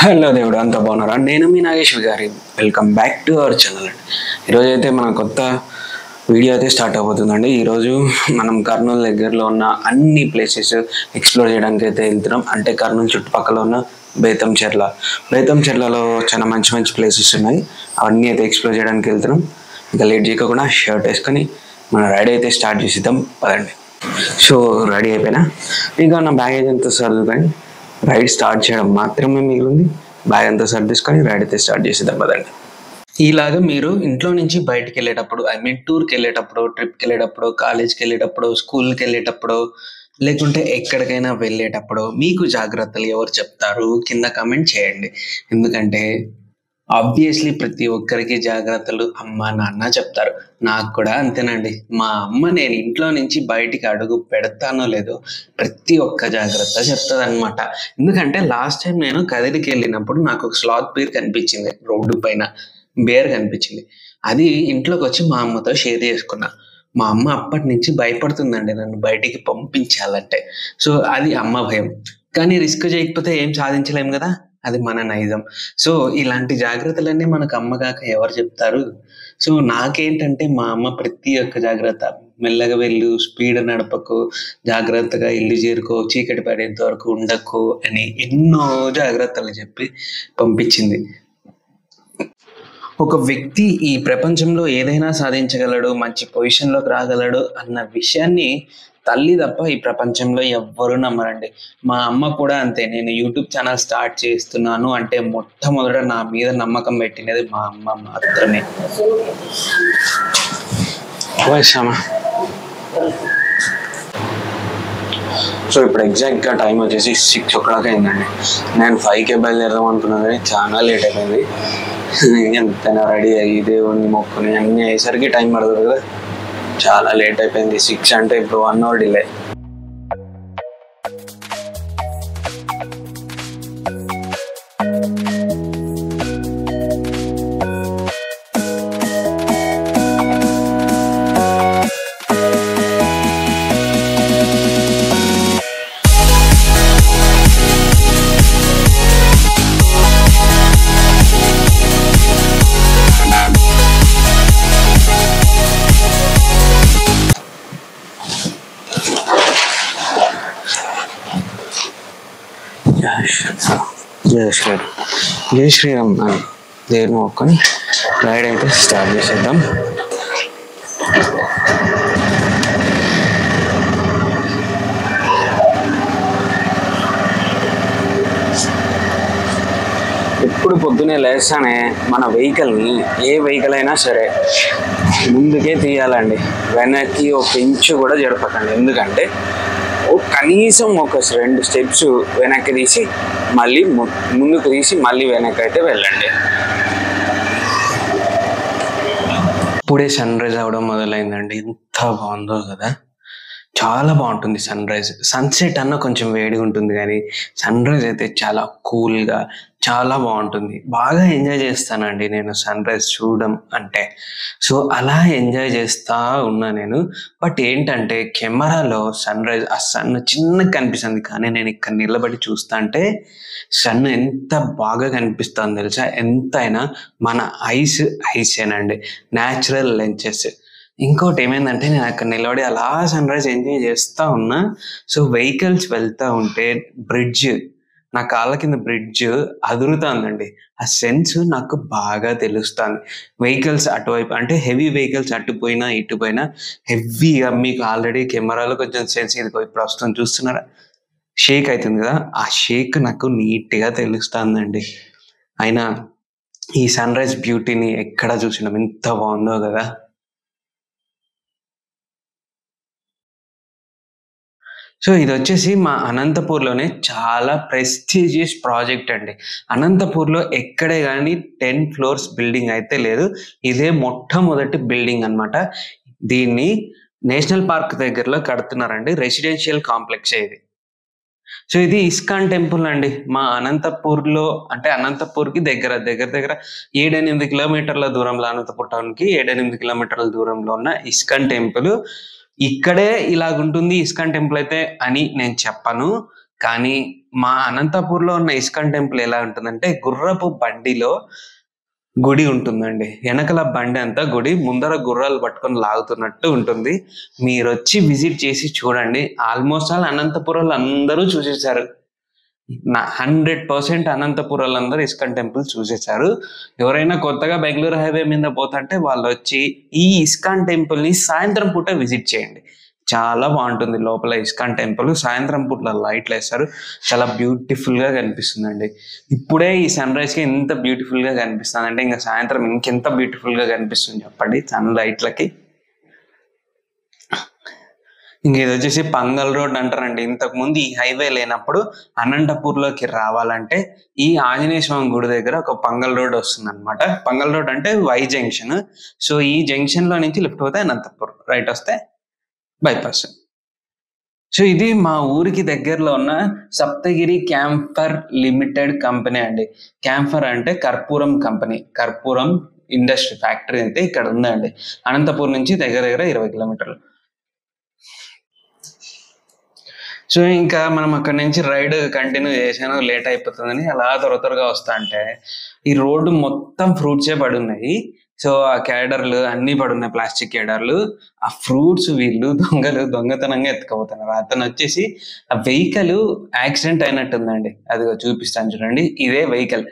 Hello దేవుడు అంతా బాగున్నారా? నేను మీ నాగేశ్వరి గారి welcome back to our channel అండి. ఈరోజు అయితే మన కొత్త వీడియో అయితే స్టార్ట్ అవబోతుందండి. ఈరోజు మనం కర్నూలు దగ్గరలో ఉన్న అన్ని ప్లేసెస్ ఎక్స్ప్లోర్ చేయడానికి అయితే వెళ్తున్నాం. అంటే కర్నూలు చుట్టుపక్కల ఉన్న బేతంచెర్లలో చాలా మంచి మంచి ప్లేసెస్ ఉన్నాయి. అవన్నీ అయితే ఎక్స్ప్లోర్ చేయడానికి వెళ్తున్నాం. ఇంకా లేట్ చేయకుండా షర్ట్ వేసుకొని మన రైడ్ అయితే స్టార్ట్ చేసేద్దాం పదండి. సో రెడీ అయిపోయినా ఇంకా నా బ్యాగేజ్ అంతా సర్దుకొని రైడ్ స్టార్ట్ చేయడం మాత్రమే మిగిలింది. బ్యాగ్ అంతా సర్దేసుకొని రైడ్ అయితే స్టార్ట్ చేసేద్దాం పదండి. ఇలాగా మీరు ఇంట్లో నుంచి బయటికి వెళ్ళేటప్పుడు, టూర్కి వెళ్ళేటప్పుడు, ట్రిప్కి వెళ్ళేటప్పుడు, కాలేజ్కి వెళ్ళేటప్పుడు, స్కూల్కి వెళ్ళేటప్పుడు, లేకుంటే ఎక్కడికైనా వెళ్ళేటప్పుడు మీకు జాగ్రత్తలు ఎవరు చెప్తారు కింద కామెంట్ చేయండి. ఎందుకంటే ఆబ్వియస్లీ ప్రతి ఒక్కరికి జాగ్రత్తలు అమ్మ నాన్న చెప్తారు. నాకు కూడా అంతేనండి. మా అమ్మ నేను ఇంట్లో నుంచి బయటికి అడుగు పెడతానో లేదో ప్రతి ఒక్క జాగ్రత్త చెప్తుంది అనమాట. ఎందుకంటే లాస్ట్ టైం నేను కదిరికి వెళ్ళినప్పుడు నాకు ఒక స్లాత్ బేర్ కనిపించింది, రోడ్డు పైన బేర్ కనిపించింది. అది ఇంట్లోకి వచ్చి మా అమ్మతో షేర్ చేసుకున్నా. మా అమ్మ అప్పటి నుంచి భయపడుతుందండి నన్ను బయటికి పంపించాలంటే. సో అది అమ్మ భయం. కానీ రిస్క్ చేయకపోతే ఏం సాధించలేము కదా, అది మన నైజం. సో ఇలాంటి జాగ్రత్తలన్నీ మనకు అమ్మ కాక ఎవరు చెప్తారు? సో నాకేంటంటే మా అమ్మ ప్రతి ఒక్క జాగ్రత్త, మెల్లగా వెళ్ళు, స్పీడ్ నడపకు, జాగ్రత్తగా ఇల్లు చేరుకో, చీకటి పడేంత వరకు ఉండకు అని ఎన్నో జాగ్రత్తలు చెప్పి పంపించింది. ఒక వ్యక్తి ఈ ప్రపంచంలో ఏదైనా సాధించగలడు, మంచి పొజిషన్లోకి రాగలడు అన్న విషయాన్ని తల్లి తప్ప ఈ ప్రపంచంలో ఎవ్వరూ నమ్మరండి. మా అమ్మ కూడా అంతే. నేను యూట్యూబ్ ఛానల్ స్టార్ట్ చేస్తున్నాను అంటే మొట్టమొదట నా మీద నమ్మకం పెట్టినది మా అమ్మ మాత్రమే. సో ఇప్పుడు ఎగ్జాక్ట్గా టైం వచ్చేసి 6 o'clock అయిందండి. నేను 5కే బయలుదేరదాం అనుకున్నాను కానీ చాలా లేట్ అయిపోయింది. ఎంతైనా రెడీ అయ్యి దేవుణ్ణి మొక్కుని అన్నీ అయ్యేసరికి టైం పడుతుంది కదా, చాలా లేట్ అయిపోయింది. 6 అంటే ఇప్పుడు 1 hour డిలే. జై శ్రీరామ్ అని దేవుని మొక్కుని రైడ్ అయితే స్టార్ట్ చేసేద్దాం. ఎప్పుడు పొద్దునే లేస్తానే మన వెహికల్ని, ఏ వెహికల్ అయినా సరే ముందుకే తీయాలండి. వెనక్కి ఒక ఇంచు కూడా జరపకండి. ఎందుకంటే కనీసం ఒక 2 steps వెనక్కి తీసి మళ్ళీ ముందుకు తీసి మళ్ళీ వెనక్కి అయితే వెళ్ళండి. ఇప్పుడే సన్ రైజ్ అవడం మొదలైందండి. ఎంత బాగుందో కదా, చాలా బాగుంటుంది సన్ రైజ్. సన్సెట్ అన్న కొంచెం వేడిగా ఉంటుంది కానీ సన్ రైజ్ అయితే చాలా కూల్గా చాలా బాగుంటుంది. బాగా ఎంజాయ్ చేస్తానండి నేను సన్ రైజ్ చూడడం అంటే. సో అలా ఎంజాయ్ చేస్తా ఉన్నా నేను. బట్ ఏంటంటే కెమెరాలో సన్ రైజ్, ఆ సన్ చిన్నగా కనిపిస్తుంది, కానీ నేను ఇక్కడ నిలబడి చూస్తా అంటే సన్ ఎంత బాగా కనిపిస్తుంది తెలుసా. ఎంతైనా మన ఐసేనండి, న్యాచురల్ లెన్సెస్. ఇంకోటి ఏమైందంటే నేను అక్కడ నిలబడి అలా సన్ రైజ్ ఎంజాయ్ చేస్తూ ఉన్నా. సో వెహికల్స్ వెళ్తూ ఉంటే నా కాళ్ళ కింద బ్రిడ్జ్ అదురుతుందండి. ఆ సెన్స్ నాకు బాగా తెలుస్తుంది. వెహికల్స్ అటువైపు అంటే హెవీ వెహికల్స్ అటుపోయినా ఇటుపోయినా హెవీగా, మీకు ఆల్రెడీ కెమెరాలో కొంచెం సెన్స్ ఇది ఇప్పుడు వస్తుంది చూస్తున్నారా, షేక్ అవుతుంది కదా, ఆ షేక్ నాకు నీట్గా తెలుస్తుందండి. అయినా ఈ సన్ రైజ్ బ్యూటీని ఎక్కడ చూసినాం, ఎంత బాగుందో కదా. సో ఇది వచ్చేసి మా అనంతపూర్లోనే చాలా ప్రెస్టీజియస్ ప్రాజెక్ట్ అండి. అనంతపూర్లో ఎక్కడే కానీ 10 floors బిల్డింగ్ అయితే లేదు. ఇదే మొట్టమొదటి బిల్డింగ్ అనమాట. దీన్ని నేషనల్ పార్క్ దగ్గరలో కడుతున్నారండి. రెసిడెన్షియల్ కాంప్లెక్స్ ఇది. సో ఇది ఇస్కాన్ టెంపుల్ అండి. మా అనంతపూర్లో అంటే అనంతపూర్కి దగ్గర 7-8 కిలోమీటర్ల దూరంలో, అనంతపూర్ టౌన్కి 7-8 కిలోమీటర్ల దూరంలో ఉన్న ఇస్కాన్ టెంపుల్. ఇక్కడే ఇలాగుంటుంది ఇస్కాన్ టెంపుల్ అయితే అని నేను చెప్పను, కానీ మా అనంతపూర్లో ఉన్న ఇస్కాన్ టెంపుల్ ఎలా ఉంటుందంటే గుర్రపు బండిలో గుడి ఉంటుందండి. వెనకల బండి అంతా గుడి, ముందర గుర్రాలు పట్టుకొని లాగుతున్నట్టు ఉంటుంది. మీరు వచ్చి విజిట్ చేసి చూడండి. ఆల్మోస్ట్ ఆల్ అనంతపురంలో అందరూ చూసేశారు. 100% అనంతపురంలో ఇస్కాన్ టెంపుల్ చూసేశారు. ఎవరైనా కొత్తగా బెంగళూరు హైవే మీద పోతుంటే వాళ్ళు వచ్చి ఈ ఇస్కాన్ టెంపుల్ ని సాయంత్రం పూట విజిట్ చేయండి. చాలా బాగుంటుంది. లోపల ఇస్కాన్ టెంపుల్ సాయంత్రం పూట లైట్లు వేస్తారు. చాలా బ్యూటిఫుల్ గా కనిపిస్తుందండి. ఇప్పుడే ఈ సన్ రైజ్ కి ఎంత బ్యూటిఫుల్ గా కనిపిస్తుంది అంటే ఇంకా సాయంత్రం ఇంకెంత బ్యూటిఫుల్ గా కనిపిస్తుంది చెప్పండి సన్ లైట్లకి. ఇంక ఇది వచ్చేసి పంగల్ రోడ్ అంటారండి. ఇంతకు ముందు ఈ హైవే లేనప్పుడు అనంతపూర్లోకి రావాలంటే ఈ ఆంజనేయ స్వామి గుడి దగ్గర ఒక పంగల్ రోడ్ వస్తుంది అనమాట. పంగల్ రోడ్ అంటే వై జంక్షన్. సో ఈ జంక్షన్ లో నుంచి లెఫ్ట్ పోతే అనంతపూర్, రైట్ వస్తే బైపాస్. సో ఇది మా ఊరికి దగ్గరలో ఉన్న సప్తగిరి క్యాంఫర్ లిమిటెడ్ కంపెనీ అండి. క్యాంఫర్ అంటే కర్పూరం కంపెనీ, కర్పూరం ఇండస్ట్రీ ఫ్యాక్టరీ అయితే ఇక్కడ ఉందండి. అనంతపూర్ నుంచి దగ్గర దగ్గర 20 కిలోమీటర్లు. సో ఇంకా మనం అక్కడ నుంచి రైడ్ కంటిన్యూ చేశాను. లేట్ అయిపోతుందని అలా త్వరగా వస్తా అంటే ఈ రోడ్డు మొత్తం ఫ్రూట్సే పడి ఉన్నాయి. సో ఆ క్యాడర్లు అన్ని పడున్నాయి, ప్లాస్టిక్ క్యాడర్లు. ఆ ఫ్రూట్స్ వీళ్ళు దొంగతనంగా ఎత్తుకపోతున్నారు. అతను వచ్చేసి ఆ వెహికల్ యాక్సిడెంట్ అయినట్టుందండి. అది చూపిస్తాను చూడండి. ఇదే వెహికల్.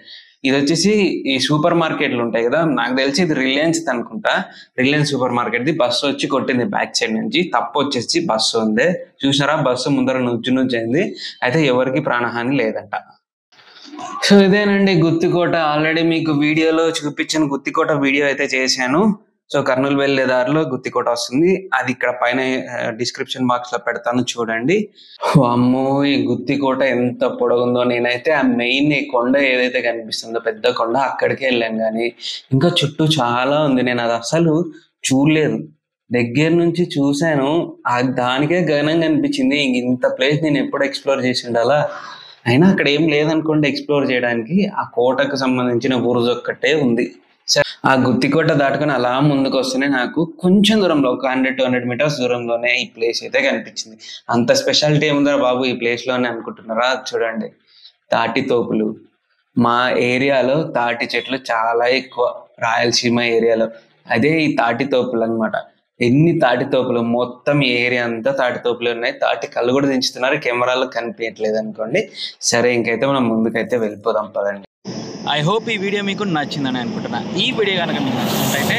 ఇది వచ్చేసి ఈ సూపర్ మార్కెట్లు ఉంటాయి కదా, నాకు తెలిసి ఇది రిలయన్స్ అనుకుంటా. Reliance super market the bus వచ్చి కొట్టింది బ్యాక్ సైడ్ నుంచి. తప్పు వచ్చేసి బస్సు ఉంది చూసారా, బస్సు ముందర నుజ్జునుజ్జైంది. అయితే ఎవరికి ప్రాణహాని లేదంట. సో ఇదేనండి గుత్తికోట. ఆల్రెడీ మీకు వీడియోలో చూపించిన గుత్తికోట వీడియో అయితే చేశాను. సో కర్నూలు వెళ్ళే దారిలో గుత్తికోట వస్తుంది. అది ఇక్కడ పైన డిస్క్రిప్షన్ బాక్స్ లో పెడతాను చూడండి. అమ్మో ఈ గుత్తికోట ఎంత పొడగుందో. నేనైతే ఆ మెయిన్ కొండ ఏదైతే కనిపిస్తుందో పెద్ద కొండ అక్కడికే వెళ్ళాను, కానీ ఇంకా చుట్టూ చాలా ఉంది. నేను అది అసలు చూడలేదు. దగ్గర నుంచి చూశాను, దానికే గగనంగా అనిపించింది. ఇంత ప్లేస్ నేను ఎప్పుడు ఎక్స్ప్లోర్ చేసి ఉండాలా. అయినా అక్కడ ఏం లేదనుకోండి ఎక్స్ప్లోర్ చేయడానికి. ఆ కోటకు సంబంధించిన బురుజు ఒక్కటే ఉంది. ఆ గుత్తికోట దాటుకొని అలా ముందుకు వస్తేనే నాకు కొంచెం దూరంలో ఒక 100-200 మీటర్స్ దూరంలోనే ఈ ప్లేస్ అయితే కనిపించింది. అంత స్పెషాలిటీ ఏముందా బాబు ఈ ప్లేస్ లోనే అనుకుంటున్నారా? చూడండి తాటి తోపులు. మా ఏరియాలో తాటి చెట్లు చాలా ఎక్కువ, రాయలసీమ ఏరియాలో. అదే ఈ తాటి తోపులు అనమాట. ఎన్ని తాటి తోపులు, మొత్తం ఏరియా అంతా తాటి తోపులు ఉన్నాయి. తాటి కళ్ళు కూడా దించుతున్నారు, కెమెరాలో కనిపించట్లేదు అనుకోండి. సరే ఇంకైతే మనం ముందుకైతే వెళ్ళిపోదాం పదండి. ఐ హోప్ ఈ వీడియో మీకు నచ్చిందని అనుకుంటున్నా. ఈ వీడియో కనుక మీకు నచ్చినట్లయితే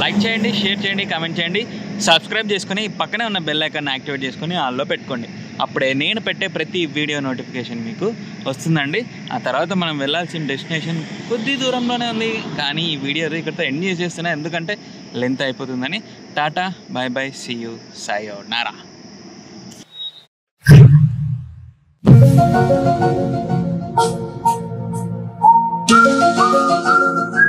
లైక్ చేయండి, షేర్ చేయండి, కామెంట్ చేయండి, సబ్స్క్రైబ్ చేసుకొని పక్కనే ఉన్న బెల్ ఐకాన్ యాక్టివేట్ చేసుకొని ఆల్లో పెట్టుకోండి. అప్పుడే నేను పెట్టే ప్రతి వీడియో నోటిఫికేషన్ మీకు వస్తుందండి. ఆ తర్వాత మనం వెళ్ళాల్సిన డెస్టినేషన్ కొద్ది దూరంలోనే ఉంది, కానీ ఈ వీడియో ఇక్కడితో ఎండ్ చేసేస్తున్నా ఎందుకంటే లెంత్ అయిపోతుందని. Tata, bye bye, see you, sayonara. Thank you.